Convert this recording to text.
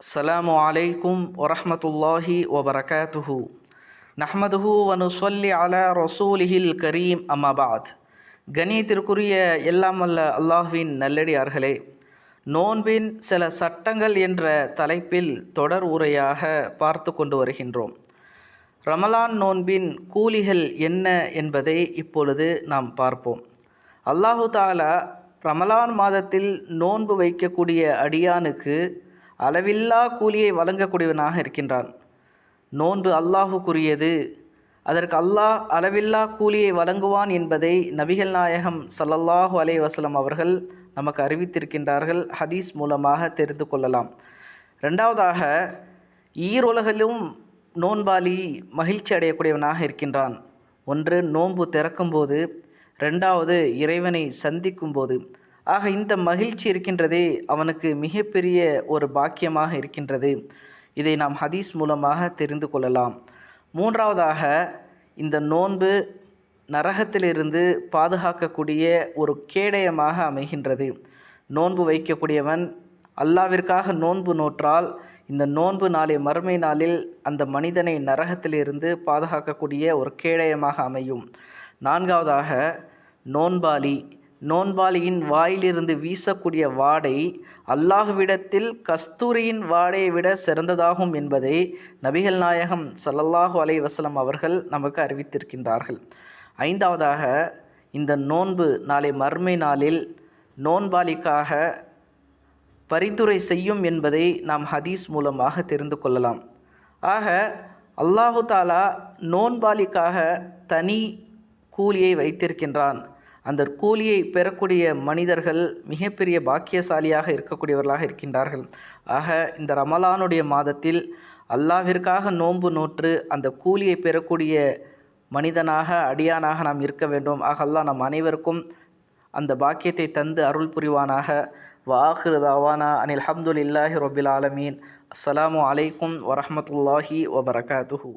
அஸ்ஸலாமு அலைக்கும் வரஹ்மத்துல்லாஹி வபரகாத்துஹு. நஹ்மதுஹு வ நுஸல்லி அலா ரசூலிஹில் கரீம் அம்மா பஅத். கண்ணியத்திற்குரிய எல்லாம் வல்ல அல்லாஹ்வின் நல்லடியார்களே, நோன்பின் சில சட்டங்கள் என்ற தலைப்பில் தொடர் உரையாக பார்த்து கொண்டு வருகின்றோம். ரமலான் நோன்பின் கூலிகள் என்ன என்பதை இப்பொழுது நாம் பார்ப்போம். அல்லாஹு தஆலா ரமலான் மாதத்தில் நோன்பு வைக்கக்கூடிய அடியானுக்கு அளவில்லா கூலியை வழங்கக்கூடியவனாக இருக்கின்றான். நோன்பு அல்லாஹுக்குரியது, அதற்கு அல்லாஹ் அளவில்லா கூலியை வழங்குவான் என்பதை நபிகள் நாயகம் ஸல்லல்லாஹு அலைஹி வஸல்லம் அவர்கள் நமக்கு அறிவித்திருக்கின்றார்கள். ஹதீஸ் மூலமாக தெரிந்து கொள்ளலாம். ரெண்டாவதாக, ஈருலகிலும் நோன்பாளி மகிழ்ச்சி அடையக்கூடியவனாக இருக்கின்றான். ஒன்று நோன்பு திறக்கும்போது, ரெண்டாவது இறைவனை சந்திக்கும் போது. ஆக இந்த மகிழ்ச்சி இருக்கின்றதே அவனுக்கு மிகப்பெரிய ஒரு பாக்கியமாக இருக்கின்றது. இதை நாம் ஹதீஸ் மூலமாக தெரிந்து கொள்ளலாம். மூன்றாவதாக, இந்த நோன்பு நரகத்திலிருந்து பாதுகாக்கக்கூடிய ஒரு கேடயமாக அமைகின்றது. நோன்பு வைக்கக்கூடியவன் அல்லாவிற்காக நோன்பு நோற்றால் இந்த நோன்பு நாளை மறுமை நாளில் அந்த மனிதனை நரகத்திலிருந்து பாதுகாக்கக்கூடிய ஒரு கேடயமாக அமையும். நான்காவதாக, நோன்பாளியின் வாயிலிருந்து வீசக்கூடிய வாடை அல்லாஹ்விடத்தில் கஸ்தூரியின் வாடையை விட சிறந்ததாகும் என்பதை நபிகள் நாயகம் ஸல்லல்லாஹு அலைஹி வஸல்லம் அவர்கள் நமக்கு அறிவித்திருக்கின்றார்கள். ஐந்தாவதாக, இந்த நோன்பு நாளை மறுமை நாளில் நோன்பாளிக்காக பரிந்துரை செய்யும் என்பதை நாம் ஹதீஸ் மூலமாக தெரிந்து கொள்ளலாம். ஆக அல்லாஹு தஆலா நோன்பாளிக்காக தனி கூலியை வைத்திருக்கின்றான். அந்த கூலியை பெறக்கூடிய மனிதர்கள் மிகப்பெரிய பாக்கியசாலியாக இருக்கக்கூடியவர்களாக இருக்கின்றார்கள். ஆக இந்த ரமலானுடைய மாதத்தில் அல்லாஹ்விற்காக நோன்பு நோற்று அந்த கூலியை பெறக்கூடிய மனிதனாக, அடியானாக நாம் இருக்க வேண்டும். ஆக அல்லாஹ் நம் அனைவருக்கும் அந்த பாக்கியத்தை தந்து அருள் புரிவானாக. வ ஆகிரு தஅவானா அனில் ஹம்துலில்லாஹி ரப்பில் ஆலமீன். அஸ்ஸலாமு அலைக்கும் வரஹ்மத்துல்லாஹி வபரகாத்துஹு.